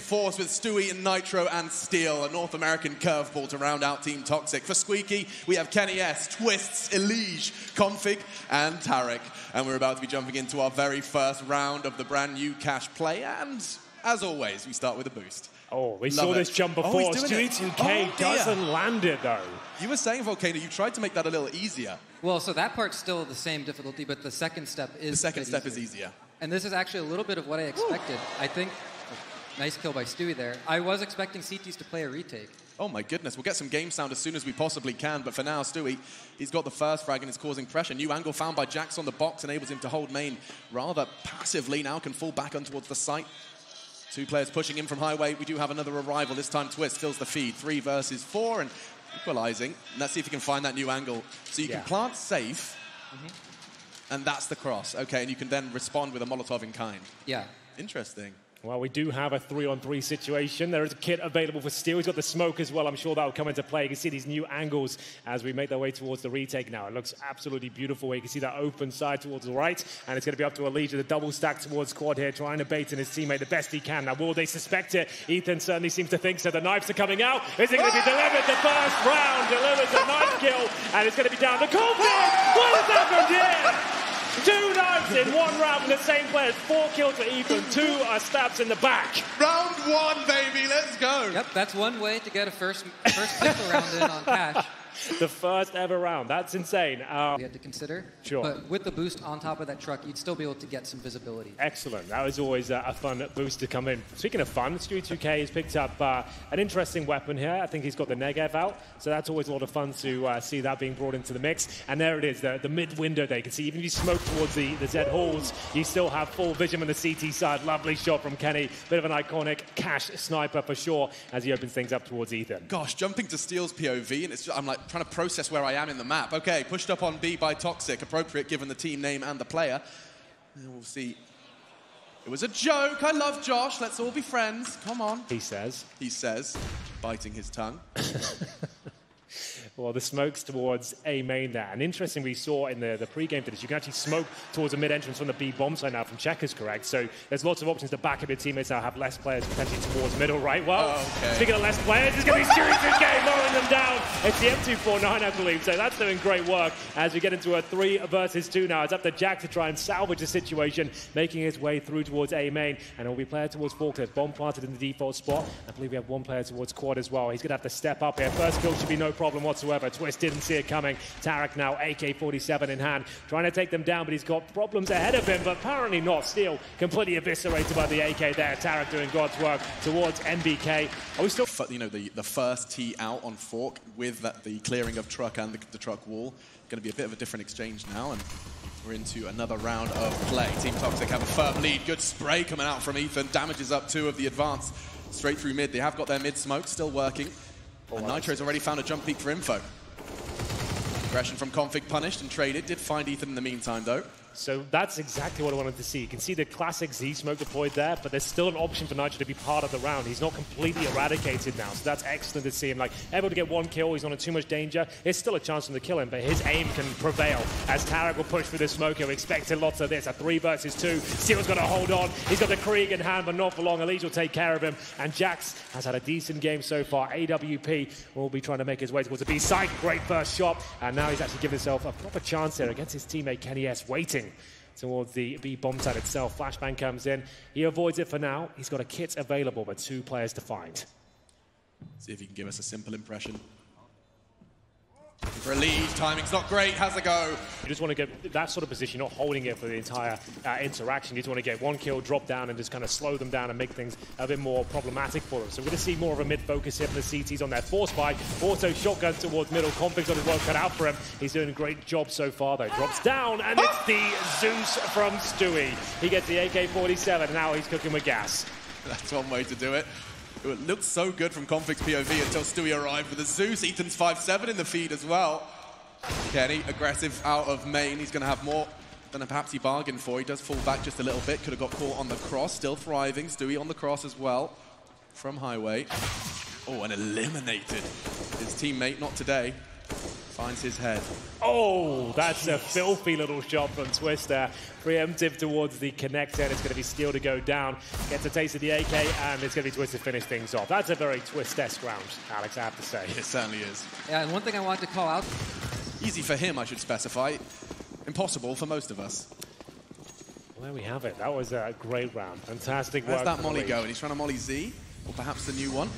Force with Stewie and Nitro and Steel, a North American curveball to round out Team Toxic. For Squeaky, we have Kenny S, Twists, Elige, Config, and Tarek. And we're about to be jumping into our very first round of the brand new Cash Play. And as always, we start with a boost. Oh, we saw this jump before. Stewie 2K doesn't land it, though. You were saying, Volcano, you tried to make that a little easier. Well, so that part's still the same difficulty, but the second step is The second step is easier. And this is actually a little bit of what I expected. I think, nice kill by Stewie there. I was expecting CTs to play a retake. Oh my goodness, we'll get some game sound as soon as we possibly can, but for now, Stewie, he's got the first frag and is causing pressure. New angle found by Jax on the box enables him to hold main rather passively. Now can fall back on towards the site. Two players pushing in from Highway. We do have another arrival. This time Twist fills the feed. 3 versus 4 and equalizing. And let's see if we can find that new angle. So you can plant safe, and that's the cross. Okay, and you can then respond with a Molotov in kind. Yeah. Interesting. Well, we do have a 3-on-3 situation. There is a kit available for Steel. He's got the smoke as well. I'm sure that will come into play. You can see these new angles as we make our way towards the retake now. It looks absolutely beautiful. You can see that open side towards the right, and it's going to be up to Elige with a double stack towards quad here, trying to bait in his teammate the best he can. Now, will they suspect it? Ethan certainly seems to think so. The knives are coming out. Is it going to be delivered? The first round delivers a knife kill, and it's going to be down to Config. What has happened here? 2 knives in 1 round from the same players. 4 kills for Ethan, 2 stabs in the back. Round 1, baby, let's go. Yep, that's one way to get a first pistol round in on Cash. The first ever round. That's insane. We had to consider. Sure. But with the boost on top of that truck, you'd still be able to get some visibility. Excellent. That was always a fun boost to come in. Speaking of fun, Stewie 2K has picked up an interesting weapon here. I think he's got the Negev out, so that's always a lot of fun to see that being brought into the mix. And there it is, the mid-window there. You can see even if you smoke towards the Z halls, you still have full vision on the CT side. Lovely shot from Kenny. Bit of an iconic Cash sniper for sure as he opens things up towards Ethan. Gosh, jumping to Steel's POV, and it's just, I'm like trying to process where I am in the map. Okay, pushed up on B by Toxic, appropriate given the team name and the player. And we'll see. It was a joke. I love Josh. Let's all be friends. Come on. He says. He says, biting his tongue. Well, the smoke's towards A main there. And interesting, we saw in the pre-game for this, you can actually smoke towards a mid-entrance from the B bomb side now from Checkers, correct? So there's lots of options to back up your teammates now, have less players potentially towards middle, right? Well, speaking of less players, it's going to be Stewie 2K lowering them down. It's the M249, I believe. So that's doing great work as we get into a 3 versus 2 now. It's up to Jack to try and salvage the situation, making his way through towards A main. And it will be player towards Forklift. Bomb planted in the default spot. I believe we have 1 player towards quad as well. He's going to have to step up here. First kill should be no problem whatsoever. Twist didn't see it coming. Tarek now AK-47 in hand, trying to take them down, but he's got problems ahead of him, but apparently not. Steel completely eviscerated by the AK there. Tarek doing God's work towards NBK. Are we still... You know, the first tee out on Fork with the clearing of truck and the truck wall. Going to be a bit of a different exchange now, and we're into another round of play. Team Toxic have a firm lead. Good spray coming out from Ethan. Damages up 2 of the advance. Straight through mid. They have got their mid smoke still working. And Nitro's already found a jump peak for info. Aggression from Config punished and traded. Did find Ethan in the meantime, though. So that's exactly what I wanted to see. You can see the classic Z-smoke deployed there, but there's still an option for Nitro to be part of the round. He's not completely eradicated now, so that's excellent to see him. Like, able to get 1 kill, he's not in too much danger. There's still a chance for him to kill him, but his aim can prevail as Tarek will push through the smoke. He'll expect lots of this. A 3 versus 2. Steel's got to hold on. He's got the Krieg in hand, but not for long. Elige will take care of him. And Jax has had a decent game so far. AWP will be trying to make his way towards the B side. Great first shot. And now he's actually given himself a proper chance here against his teammate Kenny S, waiting towards the B bomb site itself. Flashbang comes in. He avoids it for now. He's got a kit available, but 2 players to find. See if he can give us a simple impression. For Elige, timing's not great. Has a go. You just want to get that sort of position, not holding it for the entire interaction. You just want to get 1 kill, drop down, and just kind of slow them down and make things a bit more problematic for them. So we're going to see more of a mid-focus here from the CTs on their force buy. Auto shotgun towards middle. Config's got his work cut out for him. He's doing a great job so far, though. Drops down, and it's the Zeus from Stewie. He gets the AK-47, and now he's cooking with gas. That's one way to do it. It looked so good from Config's POV until Stewie arrived with a Zeus. Ethan's 5-7 in the feed as well. Kenny, aggressive out of main. He's going to have more than perhaps he bargained for. He does fall back just a little bit. Could have got caught on the cross. Still thriving. Stewie on the cross as well from Highway. Oh, and eliminated his teammate. Not today. Finds his head. Oh, that's a filthy little shot from Twist there. Preemptive towards the connector, and it's going to be Steel to go down. Gets a taste of the AK, and it's going to be Twist to finish things off. That's a very Twist-esque round, Alex, I have to say. It certainly is. Yeah, and one thing I wanted to call out. Easy for him, I should specify. Impossible for most of us. Well, there we have it. That was a great round. Fantastic Where's work. that molly going? He's trying to molly Z, or perhaps the new one.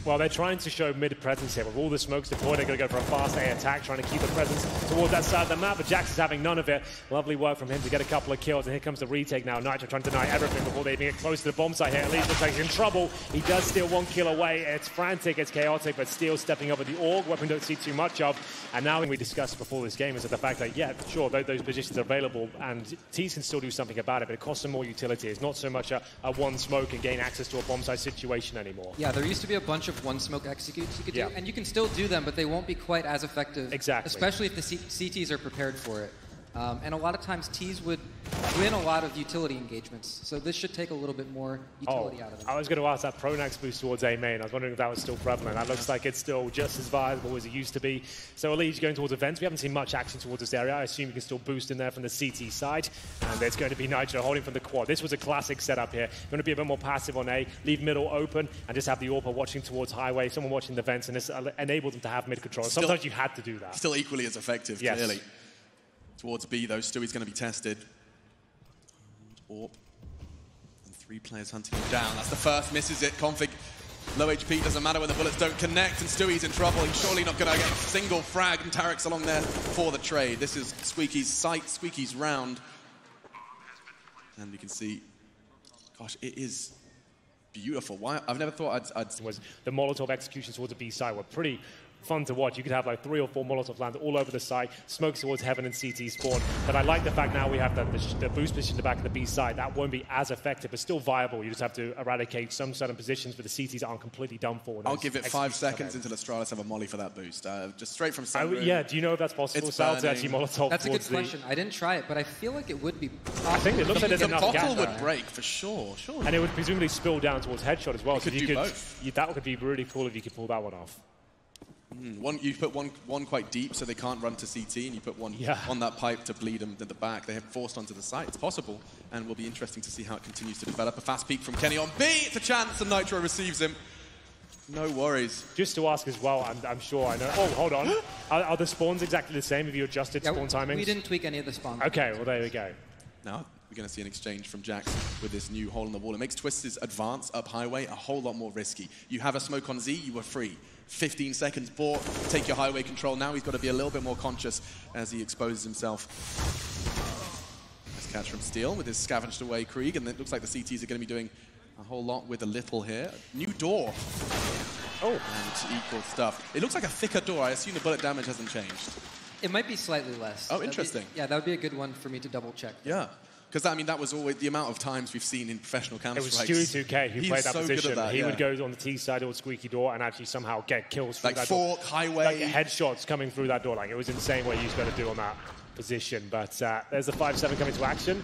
Well, they're trying to show mid-presence here. With all the smokes deployed, they're going to go for a fast A attack, trying to keep the presence towards that side of the map, but Jax is having none of it. Lovely work from him to get a couple of kills, and here comes the retake now. Nitro trying to deny everything before they even get close to the bomb site here. At least looks like he's in trouble. He does steal 1 kill away. It's frantic, it's chaotic, but Steel stepping up with the AUG, weapon we don't see too much of. And now we discussed before this game is the fact that, yeah, sure, those positions are available, and Tees can still do something about it, but it costs them more utility. It's not so much a one smoke and gain access to a bomb site situation anymore. Yeah, there used to be a bunch of one smoke executes you could do, and you can still do them, but they won't be quite as effective. Exactly. Especially if the CTs are prepared for it. And a lot of times Tees would win a lot of utility engagements, so this should take a little bit more utility out of them. I was going to ask that Pronax boost towards A main. I was wondering if that was still prevalent. That looks like it's still just as viable as it used to be. So Elite going towards events. We haven't seen much action towards this area. I assume you can still boost in there from the CT side. And there's going to be Nitro holding from the quad. This was a classic setup here. Going to be a bit more passive on A, leave middle open, and just have the AWPer watching towards highway, someone watching the vents, and this enabled them to have mid control. Sometimes you had to do that. Still equally as effective, yes. Clearly. Towards B, though, Stewie's going to be tested. AWP. And 3 players hunting him down. That's the first, misses it. Config, low HP, doesn't matter when the bullets don't connect, and Stewie's in trouble. He's surely not going to get a single frag, and Tarek's along there for the trade. This is Squeaky's sight, Squeaky's round. And you can see, gosh, it is beautiful. Why? I've never thought I'd... Was the Molotov executions towards the B side were pretty fun to watch. You could have like 3 or 4 Molotov land all over the site, smokes towards Heaven and CT spawn. But I like the fact now we have the boost position in the back of the B side. That won't be as effective, but still viable. You just have to eradicate some certain positions where the CTs aren't completely done for. I'll give it 5 seconds until Astralis have a molly for that boost. Just straight from center. Yeah, do you know if that's possible, Sal, to actually Molotov? That's a good question. I didn't try it, but I feel like it would be possible. I think it looks like there's enough gas. The bottle would break, for sure. And it would presumably spill down towards headshot as well. You could do both. That could be really cool if you could pull that one off. You put one quite deep so they can't run to CT, and you put one on that pipe to bleed them to the back. They have forced onto the site. It's possible, and will be interesting to see how it continues to develop. A fast peek from Kenny on B. It's a chance, and Nitro receives him. No worries. Just to ask as well, I'm sure I know. Oh, hold on. Are the spawns exactly the same? Have you adjusted spawn timings? We didn't tweak any of the spawns. Okay, well, there we go. Now we're going to see an exchange from Jax with this new hole in the wall. It makes Twist's advance up highway a whole lot more risky. You have a smoke on Z, you were free. 15 seconds bought, take your highway control. Now he's got to be a little bit more conscious as he exposes himself. Nice catch from Steel with his scavenged away Krieg, and it looks like the CTs are going to be doing a whole lot with a little here. New door. Oh. And equal stuff. It looks like a thicker door. I assume the bullet damage hasn't changed. It might be slightly less. Oh, interesting. That would be a good one for me to double check. Yeah. Because, I mean, that was always the amount of times we've seen in professional Counter-Strike. It was Stewie 2K who played that so position. Good at that, he would go on the T side or Squeaky door and actually somehow get kills through that door. Like fork, highway. Like headshots coming through that door. Like, it was insane what he was going to do on that position. But there's the 5-7 coming to action.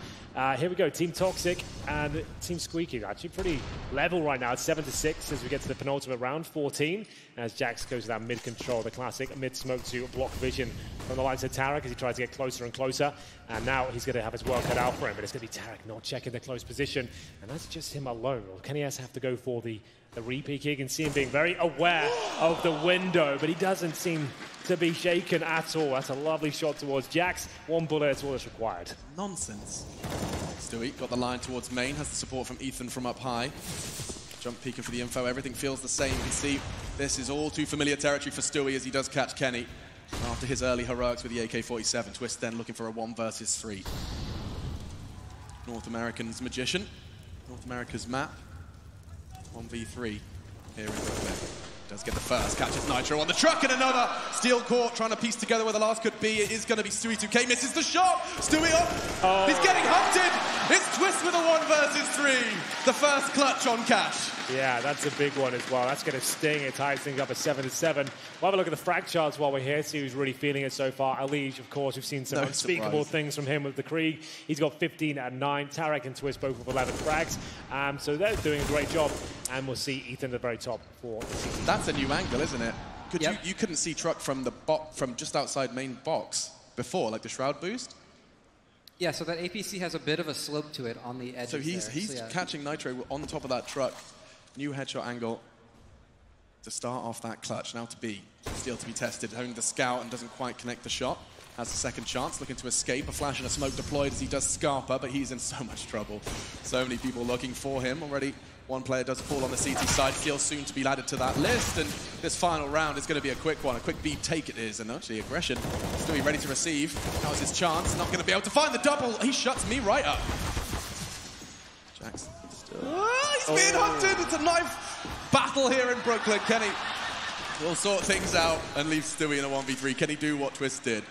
Here we go, Team Toxic and Team Squeaky. Actually pretty level right now. It's 7-6 as we get to the penultimate round, 14. As Jax goes to that mid-control, the classic mid-smoke to block vision from the likes of Tarek as he tries to get closer and closer. And now he's going to have his work cut out for him, but it's going to be Tarek not checking the close position. And that's just him alone. Or can he have to go for the repeat? You can see him being very aware of the window, but he doesn't seem to be shaken at all. That's a lovely shot towards Jax. 1 bullet, that's all that's required. Nonsense. Stewie got the line towards main, has the support from Ethan from up high. Jump peeking for the info, everything feels the same. You can see this is all too familiar territory for Stewie as he does catch Kenny. After his early heroics with the AK-47, Twist then looking for a 1 versus 3. North American's Magician, North America's map, 1v3 here in Brooklyn. Does get the first, catches Nitro on the truck, and another Steel caught, trying to piece together where the last could be. It is going to be Stewie 2K, misses the shot. Stewie up, he's getting hunted. It's Twist with a 1 versus 3. The first clutch on Cash. Yeah, that's a big one as well. That's going to sting. It ties things up at 7-7. We'll have a look at the frag charts while we're here, see who's really feeling it so far. Alige, of course, we've seen some unspeakable things from him with the Krieg. He's got 15 and 9. Tarek and Twist both with 11 frags. So they're doing a great job. And we'll see Ethan at the very top for the season. That's a new angle, isn't it? Could you couldn't see truck from the from just outside main box before, like the shroud boost? Yeah, so that APC has a bit of a slope to it on the edge. So he's catching Nitro on the top of that truck. New headshot angle to start off that clutch. Now to be Steel to be tested, having the scout and doesn't quite connect the shot. Has a second chance, looking to escape. A flash and a smoke deployed as he does Scarpa, but he's in so much trouble. So many people looking for him already. One player does fall on the CT side. Steel soon to be added to that list, and this final round is going to be a quick one. A quick beat take it is, and actually aggression. Stewie ready to receive. That was his chance. Not going to be able to find the double. He shuts me right up. Jax still. He's being hunted. It's a knife battle here in Brooklyn. Kenny will sort things out and leave Stewie in a 1v3. Can he do what Twist did?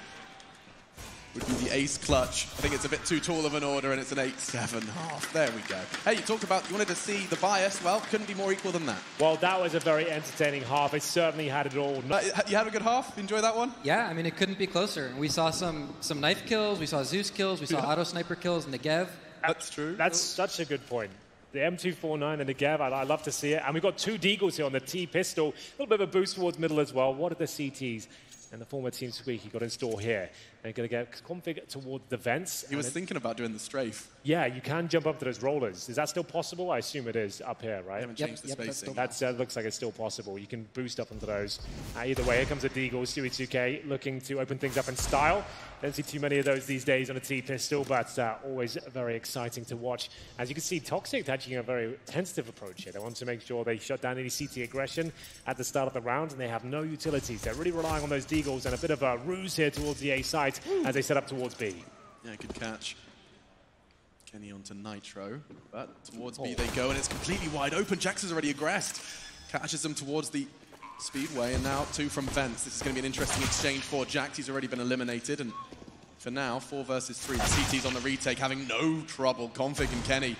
Would be the ace clutch. I think it's a bit too tall of an order, and it's an 8-7-half. There we go. Hey, you talked about you wanted to see the bias. Well, couldn't be more equal than that. Well, that was a very entertaining half. It certainly had it all. You had a good half? Enjoy that one? Yeah, I mean, it couldn't be closer. We saw some knife kills, we saw Zeus kills, we saw auto sniper kills, Negev. That's true. That's such a good point. The M249 and the Negev, I love to see it. And we've got two Deagles here on the T-pistol. A little bit of a boost towards middle as well. What are the CTs? And the former Team Squeaky got in store here. They're going to get config towards the vents. He was thinking about doing the strafe. Yeah, you can jump up to those rollers. Is that still possible? I assume it is up here, right? They haven't changed the spacing. That looks like it's still possible. You can boost up onto those. Either way, here comes a Deagle, Stewie 2K, looking to open things up in style. Don't see too many of those these days on a T-pistol, but always very exciting to watch. As you can see, Toxic taking a very tentative approach here. They want to make sure they shut down any CT aggression at the start of the round, and they have no utilities. They're really relying on those Deagles and a bit of a ruse here towards the A site as they set up towards B. Yeah, good catch. Kenny onto Nitro, but towards B they go, and it's completely wide open. Jax is already aggressed. Catches them towards the Speedway, and now two from Vents. This is going to be an interesting exchange for Jax. He's already been eliminated, and for now, 4 versus 3. The CT's on the retake, having no trouble. Config and Kenny.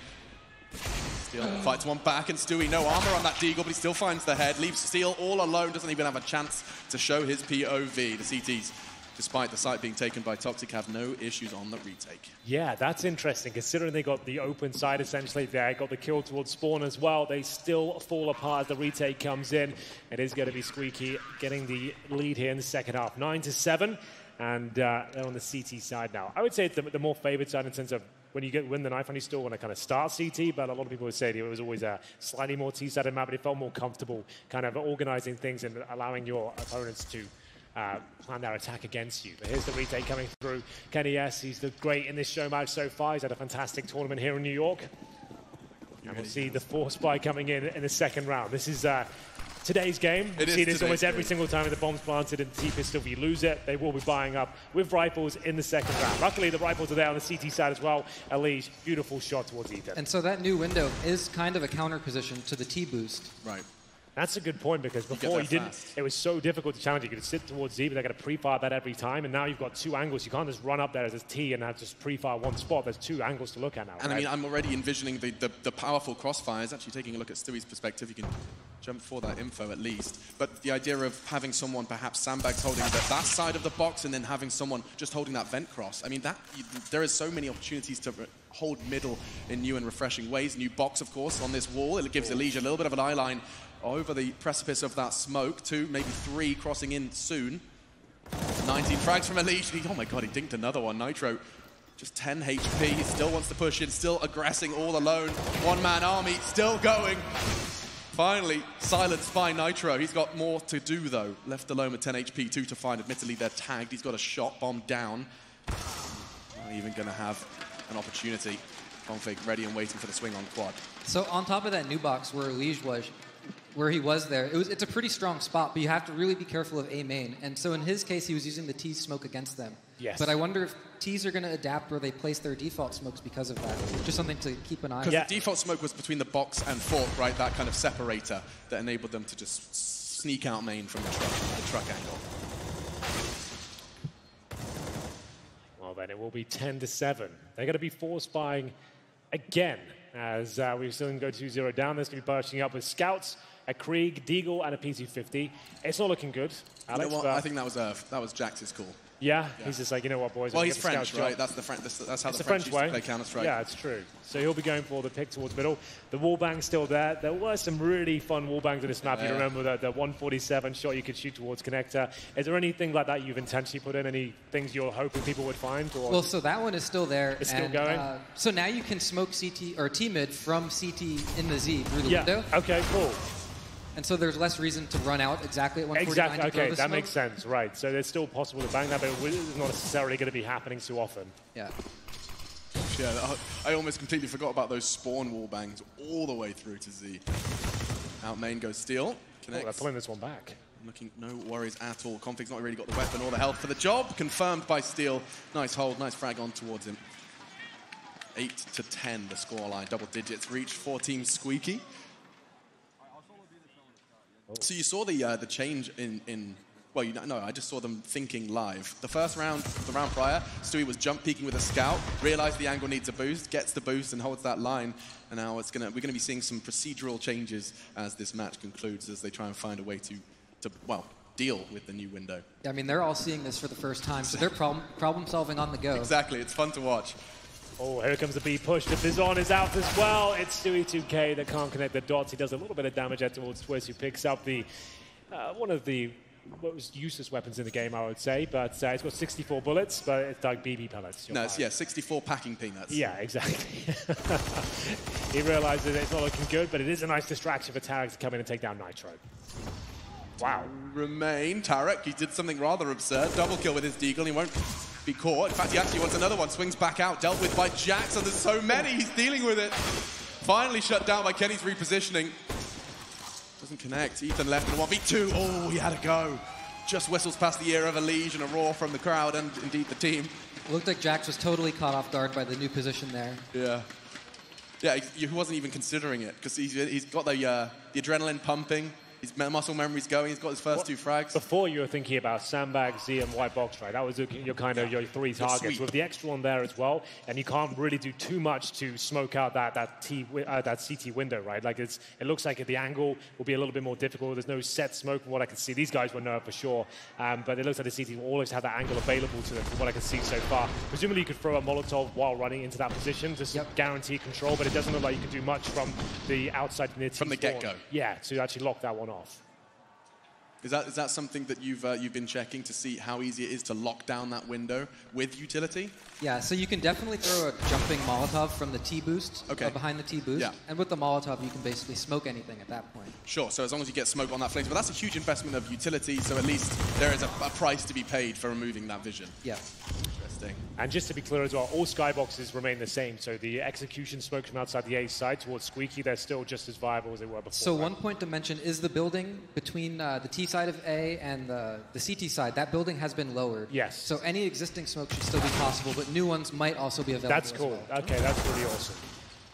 Steel fights one back, and Stewie, no armor on that Deagle, but he still finds the head. Leaves Steel all alone, doesn't even have a chance to show his POV. The CT's, despite the site being taken by Toxic, have no issues on the retake. Yeah, that's interesting, considering they got the open side essentially there, got the kill towards spawn as well. They still fall apart as the retake comes in. It is going to be Squeaky getting the lead here in the second half, 9-7, and they're on the CT side now. I would say it's the more favored side in terms of when you win the knife, and you still want to kind of start CT, but a lot of people would say it was always a slightly more T-sided map, but it felt more comfortable kind of organizing things and allowing your opponents to plan their attack against you. But here's the retake coming through. Kenny S, he's great in this show match so far. He's had a fantastic tournament here in New York. And we'll see the Force Spy coming in the second round. This is today's game. We see this almost every single time the bomb's planted in the T-pistol. If you lose it, they will be buying up with rifles in the second round. Luckily, the rifles are there on the CT side as well. Elige, beautiful shot towards Ethan. And so that new window is kind of a counter position to the T-boost. Right. That's a good point, because before you didn't, it was so difficult to challenge. You could sit towards Z, but they're going to pre-fire that every time, and now you've got two angles. You can't just run up there as a T and have just pre-fire one spot. There's two angles to look at now. And right? I mean, I'm already envisioning the powerful crossfires. Actually taking a look at Stewie's perspective, you can jump for that info at least. But the idea of having someone, perhaps Sandbags holding that side of the box, and then having someone just holding that vent cross. I mean, there is so many opportunities to hold middle in new and refreshing ways. New box, of course, on this wall. It gives Elige a little bit of an eye line over the precipice of that smoke. 2, maybe 3 crossing in soon. 19 frags from Elige. Oh my god, he dinked another one. Nitro, just 10 HP. He still wants to push in, still aggressing all alone. One-man army, still going. Finally, silenced by Nitro. He's got more to do, though. Left alone with 10 HP, 2 to find. Admittedly, they're tagged. He's got a shot bomb down. Not even going to have an opportunity. Config ready and waiting for the swing on quad. So on top of that new box where Elige was, where he was there, it's a pretty strong spot, but you have to really be careful of A main. And so in his case, he was using the T smoke against them. Yes. But I wonder if T's are going to adapt where they place their default smokes because of that. Just something to keep an eye on. Because the default smoke was between the box and fork, right? That kind of separator that enabled them to just sneak out main from the truck angle. Well, then it will be 10-7. They're going to be force buying again as we've seen go 2-0 down. There's going to be bursting up with scouts, a Krieg, Deagle, and a PC-50. It's not looking good, Alex. You know what? I think that was Jax's call. Yeah, he's just like, you know what, boys. Well, he's French, right? That's how the French used to play Counter-Strike. Yeah, it's true. So he'll be going for the pick towards middle. The wallbang's still there. There were some really fun wallbangs in this map. You remember the 147 shot you could shoot towards connector. Is there anything like that you've intentionally put in? Any things you're hoping people would find? Or? Well, so that one is still there. It's still going? So now you can smoke CT or T-mid from CT in the Z through the window. Okay, cool. And so there's less reason to run out exactly at 149. Exactly. Okay, that makes sense. Right. So it's still possible to bang that, but it's not necessarily going to be happening too often. Yeah. Yeah, I almost completely forgot about those spawn wall bangs all the way through to Z. Out main goes Steel. Connects. They're pulling this one back. Looking no worries at all. Config's not really got the weapon or the health for the job. Confirmed by Steel. Nice hold, nice frag on towards him. 8-10 the scoreline. Double digits reached for Team Squeaky. So you saw the change in well, no, I just saw them thinking live. The first round, the round prior, Stewie was jump peeking with a scout, realized the angle needs a boost, gets the boost and holds that line. And now we're gonna be seeing some procedural changes as this match concludes, as they try and find a way to deal with the new window. Yeah, I mean, they're all seeing this for the first time, so they're problem solving on the go. Exactly, it's fun to watch. Oh, here comes the B push. The Bizon is out as well. It's Stewie 2K that can't connect the dots. He does a little bit of damage out towards Twist, who picks up the one of the most useless weapons in the game, I would say. But it's got 64 bullets, but it's like BB pellets. No, it's, 64 packing peanuts. Yeah, exactly. He realizes it's not looking good, but it is a nice distraction for Tarek to come in and take down Nitro. Wow. Remain, Tarek, he did something rather absurd. Double kill with his deagle, he won't be caught. In fact, he actually wants another one. Swings back out, dealt with by Jax, and there's so many, he's dealing with it. Finally shut down by Kenny's repositioning. Doesn't connect. Ethan left in a 1v2. Oh, he had to go. Just whistles past the ear of Elige and a roar from the crowd and indeed the team. It looked like Jax was totally caught off guard by the new position there. Yeah. Yeah, he wasn't even considering it because he's got the adrenaline pumping. His muscle memory's going. He's got his first 2 frags. Before you were thinking about Sandbag, Z, and White Box, right? That was your 3 targets. Sweep. With the extra one there as well, and you can't really do too much to smoke out that CT window, right? Like it looks like the angle will be a little bit more difficult. There's no set smoke from what I can see. These guys will know it for sure, but it looks like the CT will always have that angle available to them from what I can see so far. Presumably you could throw a Molotov while running into that position to guarantee control, but it doesn't look like you can do much from the outside near T from the get-go. Yeah, to actually lock that one off. Is that something that you've been checking to see how easy it is to lock down that window with utility? Yeah, so you can definitely throw a jumping Molotov from the T-boost, behind the T-boost. Yeah. And with the Molotov, you can basically smoke anything at that point. Sure, so as long as you get smoke on that flame. But that's a huge investment of utility, so at least there is a price to be paid for removing that vision. Yeah. Interesting. And just to be clear as well, all skyboxes remain the same. So the execution smokes from outside the A side towards Squeaky, they're still just as viable as they were before. So one point to mention is the building between the T side of A and the CT side. That building has been lowered. Yes. So any existing smoke should still be possible, but new ones might also be available. That's cool. Well. Okay, that's really awesome.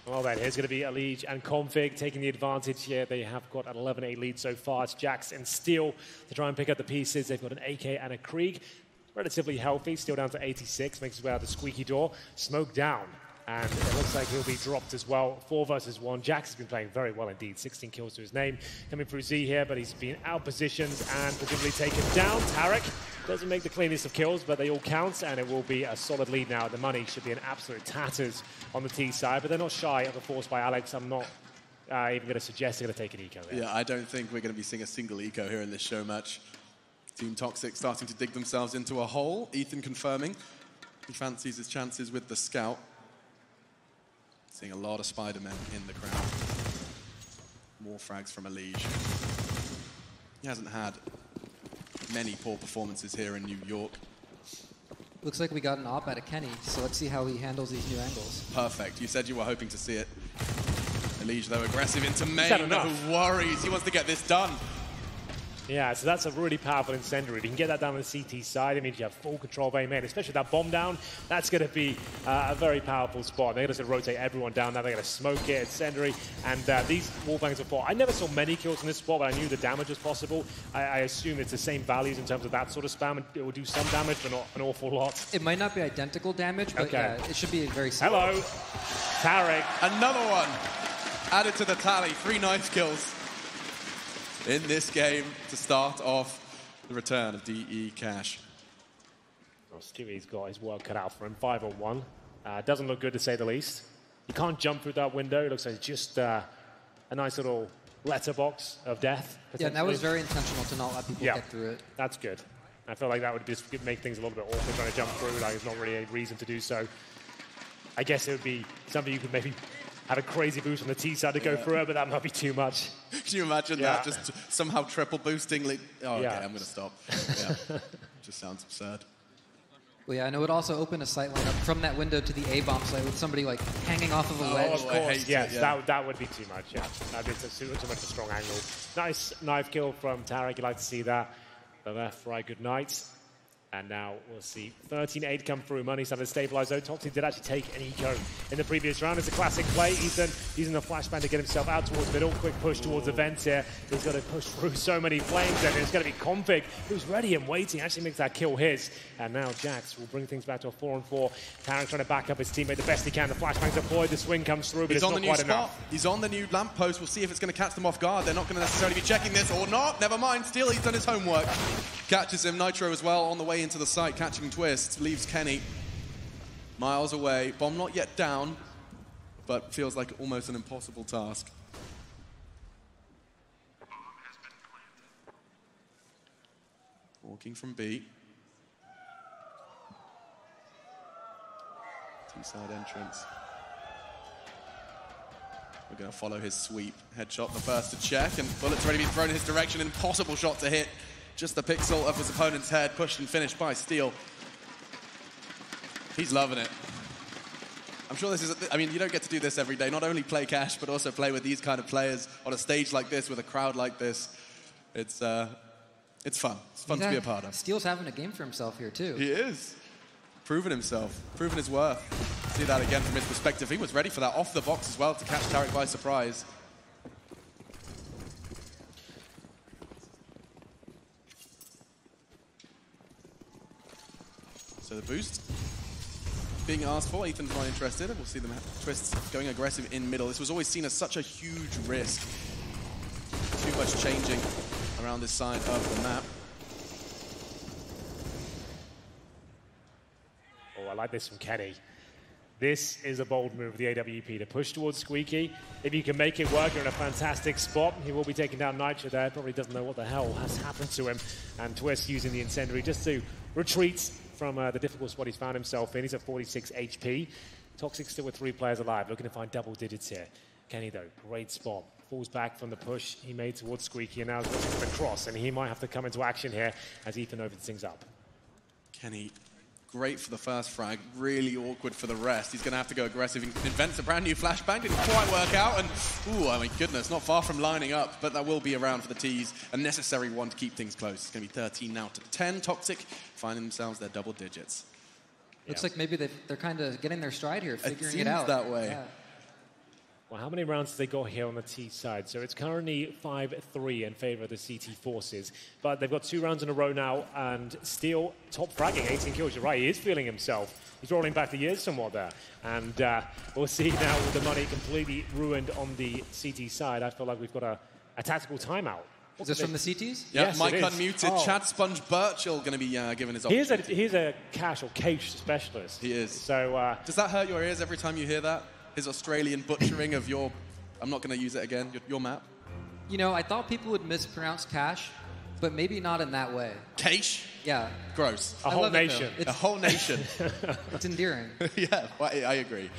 All right, here's going to be Elige and Config taking the advantage here. They have got an 11-8 lead so far. It's Jax and Steel to try and pick up the pieces. They've got an AK and a Krieg. Relatively healthy, still down to 86. Makes his way out the Squeaky door. Smoke down. And it looks like he'll be dropped as well. 4 versus 1. Jax has been playing very well indeed. 16 kills to his name. Coming through Z here, but he's been out-positioned and presumably taken down. Tarek doesn't make the cleanest of kills, but they all count, and it will be a solid lead now. The money should be in absolute tatters on the T side, but they're not shy of the force by Alex. I'm not even going to suggest they're going to take an eco there. Yeah, I don't think we're going to be seeing a single eco here in this show match. Team Toxic starting to dig themselves into a hole. Ethan confirming he fancies his chances with the scout. Seeing a lot of Spider-Men in the crowd. More frags from Elige. He hasn't had many poor performances here in New York. Looks like we got an op out of Kenny, so let's see how he handles these new angles. Perfect. You said you were hoping to see it. Elige, though, aggressive into main. No worries. He wants to get this done. Yeah, so that's a really powerful incendiary. If you can get that down on the CT side, it means you have full control of A main, especially that bomb down. That's going to be a very powerful spot. They're going to rotate everyone down now. They're going to smoke it, incendiary, and these wallbangs are for. I never saw many kills in this spot, but I knew the damage was possible. I assume it's the same values in terms of that sort of spam, and it will do some damage, but not an awful lot. It might not be identical damage, but it should be very similar. Hello, Tarek. Another one added to the tally. 3 nice kills in this game to start off the return of DE Cash. Well, Stewie's got his work cut out for him. 5-on-1. Doesn't look good, to say the least. You can't jump through that window. It looks like it's just a nice little letterbox of death. Yeah, and that was very intentional to not let people get through it. That's good. I feel like that would just make things a little bit awkward trying to jump through. Like, there's not really a reason to do so. I guess it would be something you could maybe have a crazy boost on the T side to go through it, but that might be too much. Can you imagine that? Just somehow triple boosting. Oh, okay, I'm going to stop. Yeah. Just sounds absurd. Well, yeah, and it would also open a sight line up from that window to the A-bomb site with somebody like hanging off of a ledge. Of course, yes, that would be too much, yeah. That is too much a strong angle. Nice knife kill from Tarek, you like to see that. The left, right, good night. And now we'll see 13-8 come through. Money started to stabilize, though. Toxic did actually take an eco in the previous round. It's a classic play. Ethan using the flashbang to get himself out towards middle. Quick push towards the vents here. He's got to push through so many flames, and it's going to be Config, who's ready and waiting. Actually makes that kill his. And now Jax will bring things back to a 4-on-4. Tarek trying to back up his teammate the best he can. The flashbang's deployed. The swing comes through, but it's not quite enough. He's on the new lamppost. We'll see if it's going to catch them off guard. They're not going to necessarily be checking this or not. Never mind. Still, he's done his homework. Catches him. Nitro as well on the way into the site, catching Twist. Leaves Kenny miles away. Bomb not yet down, but feels like almost an impossible task. Walking from B. T-side entrance. We're going to follow his sweep. Headshot, the first to check, and bullets already been thrown in his direction. Impossible shot to hit. Just the pixel of his opponent's head, pushed and finished by Steel. He's loving it. I'm sure this is, I mean, you don't get to do this every day. Not only play Cash, but also play with these kind of players on a stage like this, with a crowd like this. It's fun. It's fun to be a part of. Steel's having a game for himself here, too. He is. Proven himself. Proven his worth. See that again from his perspective. He was ready for that off the box as well to catch Tarek by surprise. So the boost being asked for. Ethan's not interested. We'll see them Twists going aggressive in middle. This was always seen as such a huge risk. Too much changing around this side of the map. Oh, I like this from Kenny. This is a bold move, the AWP, to push towards Squeaky. If you can make it work, you're in a fantastic spot. He will be taking down Nitro there. Probably doesn't know what the hell has happened to him. And Twist using the incendiary just to retreat from the difficult spot he's found himself in. He's at 46 HP. Toxic still with 3 players alive, looking to find double digits here. Kenny, though, great spot. Falls back from the push he made towards Squeaky, and now he's looking for the cross, and he might have to come into action here as Ethan opens things up. Kenny, great for the first frag, really awkward for the rest. He's going to have to go aggressive. He invents a brand new flashbang, didn't quite work out, and ooh, oh my goodness, not far from lining up, but that will be around for the T's. A necessary one to keep things close. It's going to be 13 now to 10. Toxic finding themselves their double digits. Looks like maybe they're kind of getting their stride here, figuring it out. It seems that way. Yeah. Well, how many rounds have they got here on the T side? So it's currently 5-3 in favor of the CT forces. But they've got 2 rounds in a row now, and Steel top fragging, 18 kills. You're right, he is feeling himself. He's rolling back the years somewhat there. And we'll see now with the money completely ruined on the CT side. I feel like we've got a tactical timeout. Is this from the CTs? Yeah, yes, Mike unmuted. Oh. Chad Sponge Birchall going to be given his opportunity. He's a Cash or Cage specialist. He is. So does that hurt your ears every time you hear that? His Australian butchering of your, I'm not going to use it again, your map? You know, I thought people would mispronounce Cash, but maybe not in that way. Cash? Yeah. Gross. A whole nation. A whole nation. It's endearing. Yeah, I agree.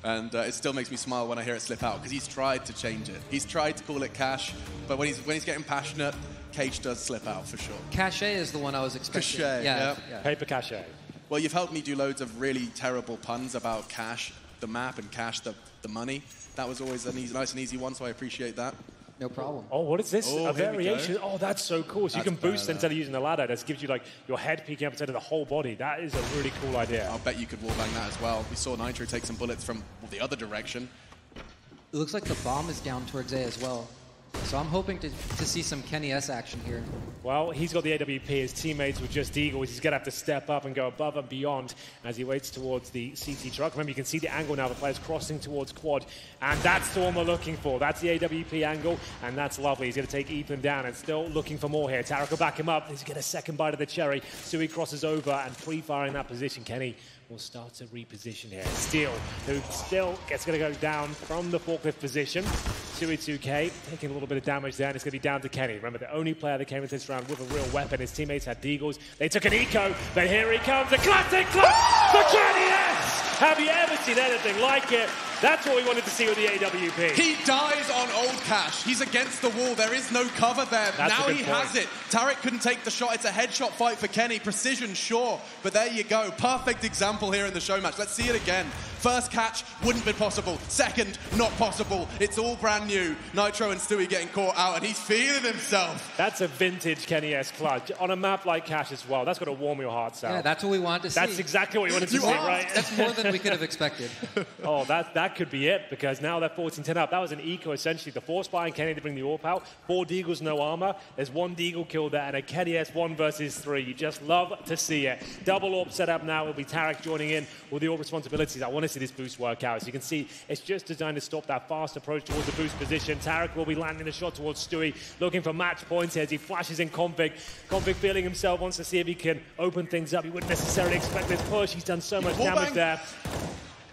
And it still makes me smile when I hear it slip out, because he's tried to change it. He's tried to call it Cash, but when he's getting passionate, Cage does slip out for sure. Cache is the one I was expecting. Cache, yeah. Paper Cache. Well, you've helped me do loads of really terrible puns about Cash, the map, and Cash, the money. That was always a nice and easy one, so I appreciate that. No problem. Oh, what is this? Oh, a variation? Oh, that's so cool. So you can boost better. instead of using the ladder. That gives you like your head peeking up instead of the whole body. That is a really cool idea. I'll bet you could wallbang that as well. We saw Nitro take some bullets from the other direction. It looks like the bomb is down towards A as well. So I'm hoping to see some Kenny S action here. Well, he's got the AWP. His teammates were just Eagles. He's going to have to step up and go above and beyond as he waits towards the CT truck. Remember, you can see the angle now. The player's crossing towards quad. And that's the one we're looking for. That's the AWP angle, and that's lovely. He's going to take Ethan down and still looking for more here. Tarek will back him up. He's going to get a second bite of the cherry. Sui crosses over and pre-firing that position. Kenny will start to reposition here. Steele, who still gets going to go down from the forklift position. Sui 2K taking a little bit of damage there, and it's going to be down to Kenny. Remember, the only player that came into this round with a real weapon. His teammates had Deagles. They took an eco, but here he comes. A classic clutch for Kenny S! Have you ever seen anything like it? That's what we wanted to see with the AWP. He dies on old Cash. He's against the wall. There is no cover there. That's now he has it. Tarek couldn't take the shot. It's a headshot fight for Kenny. Precision, sure. But there you go. Perfect example here in the show match. Let's see it again. First catch, wouldn't be possible. Second, not possible. It's all brand new. Nitro and Stewie getting caught out, and he's feeling himself. That's a vintage Kenny S clutch. On a map like Cash as well. That's got to warm your hearts out. Yeah, that's what we wanted to see. That's exactly what we wanted to see, right? That's more than we could have expected. Oh, that could be it, because now they're 14-10 up. That was an eco, essentially. The force by and Kenny to bring the AWP out. 4 Deagles, no armor. There's 1 Deagle kill there, and a Kenny S 1 versus 3. You just love to see it. Double AWP set up now. It'll be Tarek joining in with the AWP responsibilities. I want to see this boost work out. As you can see, it's just designed to stop that fast approach towards the boost position. Tarek will be landing the shot towards Stewie, looking for match points here as he flashes in Config. Config feeling himself, wants to see if he can open things up. He wouldn't necessarily expect this push. He's done so much damage there.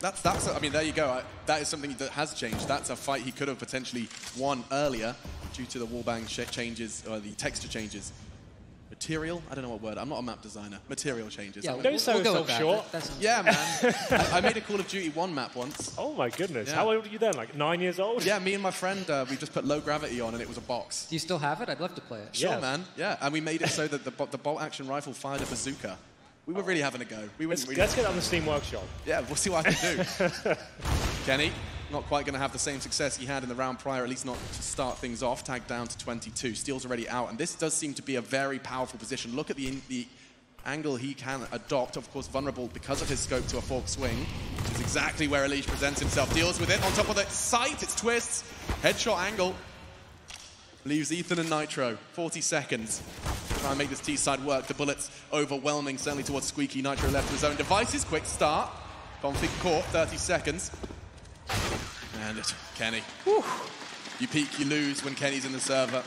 I mean, there you go. That is something that has changed. That's a fight he could have potentially won earlier due to the wallbang changes, or the texture changes. Material? I don't know what word. I'm not a map designer. Material changes. Yeah, Don't sell yourself short. Yeah, man. I made a Call of Duty 1 map once. Oh, my goodness. Yeah. How old were you then? Like 9 years old? Yeah, me and my friend, we just put low gravity on, and it was a box. Do you still have it? I'd love to play it. Sure, Yeah. man. Yeah, and we made it so that the bolt action rifle fired a bazooka. We were really having a go. Let's get on the Steam Workshop. Yeah, we'll see what I can do. Kenny, not quite going to have the same success he had in the round prior, at least not to start things off. Tagged down to 22. Steele's already out, and this does seem to be a very powerful position. Look at the angle he can adopt. Of course, vulnerable because of his scope to a fork swing. It's exactly where Elige presents himself. Deals with it on top of the sight. It's twists. Headshot angle. Leaves Ethan and Nitro. 40 seconds. Try and make this T-side work. The bullets overwhelming, certainly towards Squeaky. Nitro left to his own devices. Quick start. Config caught. 30 seconds. And Kenny. Whew. You peak, you lose when Kenny's in the server.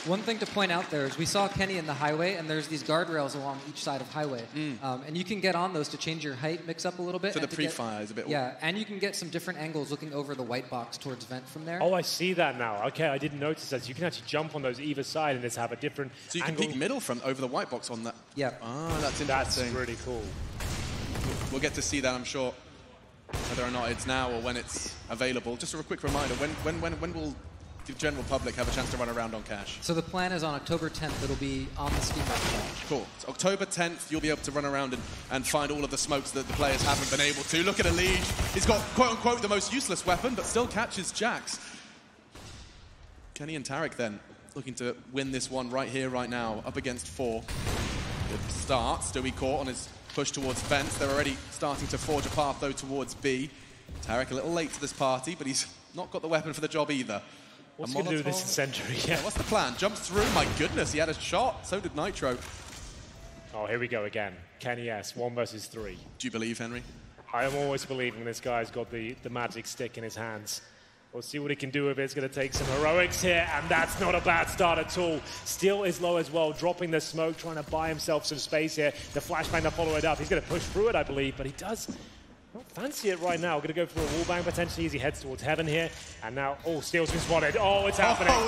One thing to point out there is we saw Kenny in the highway, and there's these guardrails along each side of highway. And you can get on those to change your height, mix up a little bit. So the pre-fire is a bit... Yeah, and you can get some different angles looking over the white box towards vent from there. Oh, I see that now. Okay, I didn't notice that. So you can actually jump on those either side and just have a different So you angle. can peek middle from over the white box on that. Yeah. Ah, that's interesting. That's really cool. We'll get to see that, I'm sure, whether or not it's now or when it's available. Just a quick reminder, when will the general public have a chance to run around on Cash? So the plan is on October 10th, it'll be on the Steam Workshop. Cool. So October 10th, you'll be able to run around and find all of the smokes that the players haven't been able to. Look at Elige. He's got, quote-unquote, the most useless weapon, but still catches Jax. Kenny and Tarek, then, looking to win this one right here, right now, up against 4. Good start. Stewie caught on his push towards fence. They're already starting to forge a path, though, towards B. Tarek a little late to this party, but he's not got the weapon for the job either. What's he going to do with this Sentry? Yeah, what's the plan? Jumps through. My goodness, he had a shot. So did Nitro. Oh, here we go again. Kenny S, 1 versus 3. Do you believe, Henry? I am always believing this guy's got the magic stick in his hands. We'll see what he can do with it. It's going to take some heroics here, and that's not a bad start at all. Steele is low as well, dropping the smoke, trying to buy himself some space here. The flashbang to follow it up. He's going to push through it, I believe, but he does not fancy it right now. Going to go for a wallbang potentially as he heads towards heaven here. And now, oh, Steele's been spotted. Oh, it's happening. Oh,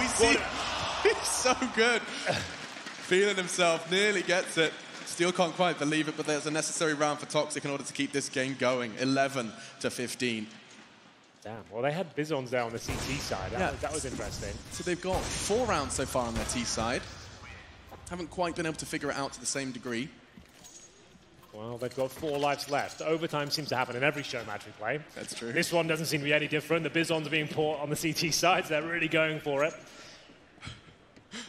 he's so good. Feeling himself, nearly gets it. Steele can't quite believe it, but there's a necessary round for Toxic in order to keep this game going. 11-15. Damn. Well, they had Bizons there on the CT side. That was interesting. So they've got 4 rounds so far on their T side. Haven't quite been able to figure it out to the same degree. Well, they've got 4 lives left. Overtime seems to happen in every show match we play. That's true. This one doesn't seem to be any different. The Bizons are being put on the CT side, so they're really going for it.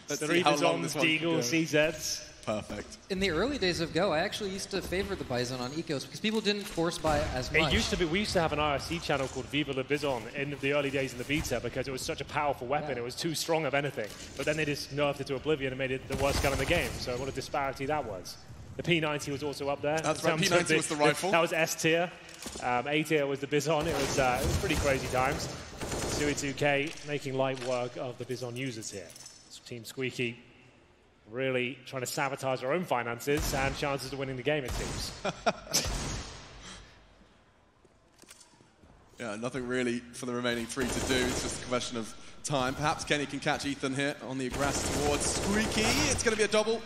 Let's 3 see how long Bizons, this one can Deagles, go. CZs. perfect. In the early days of Go, I actually used to favor the Bison on Ecos because people didn't force buy as much. It used to be, we used to have an IRC channel called Viva la Bison in the early days in the beta because it was such a powerful weapon. Yeah. It was too strong of anything. But then they just nerfed it to oblivion and made it the worst gun in the game. So what a disparity that was. The P90 was also up there. That's right, P90 was the rifle. That was S tier. A tier was the Bison. It was pretty crazy times. Stewie 2K making light work of the Bison users here. Team Squeaky really trying to sabotage their own finances and chances of winning the game, it seems. Yeah, nothing really for the remaining 3 to do. It's just a question of time. Perhaps Kenny can catch Ethan here on the aggress towards Squeaky. It's going to be a double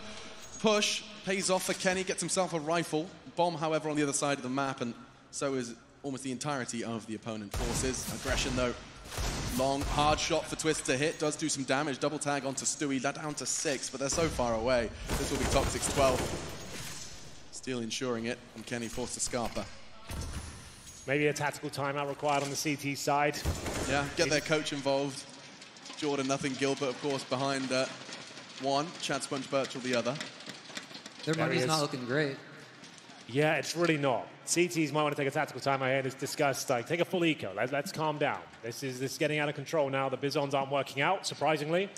push. Pays off for Kenny, gets himself a rifle. Bomb, however, on the other side of the map, and so is almost the entirety of the opponent forces. Aggression, though. Long, hard shot for Twist to hit. Does do some damage. Double tag onto Stewie. That down to 6, but they're so far away. This will be Toxic's 12. Still ensuring it, and Kenny forced to Scarpa. Maybe a tactical timeout required on the CT side. Yeah, get their coach involved. Jordan, nothing. Gilbert, of course, behind one. Chad Sponge Birchall, the other. Their money's not looking great. Yeah, it's really not. CTs might want to take a tactical timeout here and discuss, like, take a full eco. Let's calm down. This is getting out of control now. The Bizons aren't working out, surprisingly.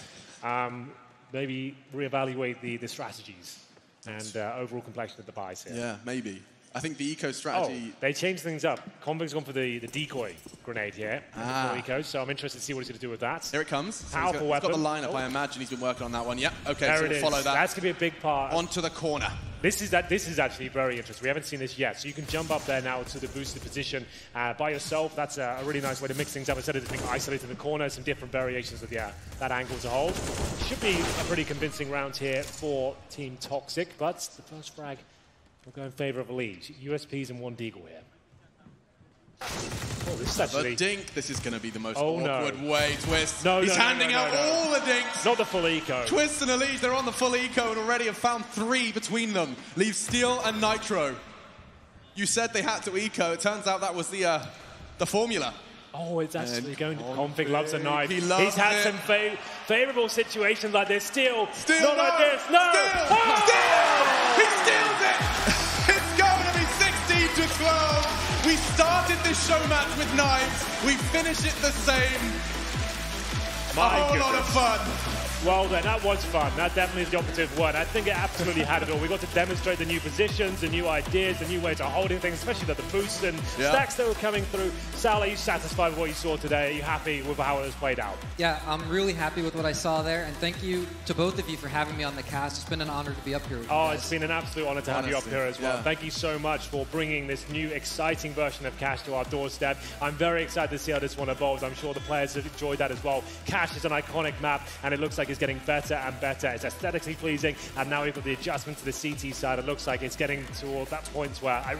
Maybe reevaluate the strategies and overall complexion of the buys here. Yeah, maybe. I think the eco strategy... Oh, they changed things up. Convic's gone for the decoy grenade here. Eco, so I'm interested to see what he's going to do with that. Here it comes. Powerful weapon. He's got the lineup, I imagine he's been working on that one. Yep, okay, there so we'll follow that. That's going to be a big part. Onto the corner. This is actually very interesting. We haven't seen this yet. So you can jump up there now to the boosted position by yourself. That's a really nice way to mix things up instead of just being isolated in the corner. Some different variations of that angle to hold. Should be a pretty convincing round here for Team Toxic, but the first frag will go in favor of Elise. USPs and 1 deagle here. Oh, this is actually... The dink, this is going to be the most awkward way. Twist. No, He's handing out all the dinks. Not the full eco. Twist and Elise, they're on the full eco and already have found 3 between them. Leave Steel and Nitro. You said they had to eco. It turns out that was the formula. Oh, it's actually going to... Config loves a knife. He's had some favorable situations like this. Steel. Steel, not like this. No. Steel. Oh! Steel. He steals it. It's going to be 16 to 12. We started this Showmatch with knives. We finish it the same. A whole lot of fun. Well then, that was fun. That definitely is the operative word. I think it absolutely had it all. We got to demonstrate the new positions, the new ideas, the new ways of holding things, especially the boosts and stacks that were coming through. Sal, are you satisfied with what you saw today? Are you happy with how it was played out? Yeah, I'm really happy with what I saw there, and thank you to both of you for having me on the cast. It's been an honor to be up here with you guys. It's been an absolute honor to have you up here as well. Yeah. Thank you so much for bringing this new, exciting version of Cash to our doorstep. I'm very excited to see how this one evolves. I'm sure the players have enjoyed that as well. Cash is an iconic map, and it looks like it's getting better and better. It's aesthetically pleasing, and now we've got the adjustment to the CT side. It looks like it's getting toward that point where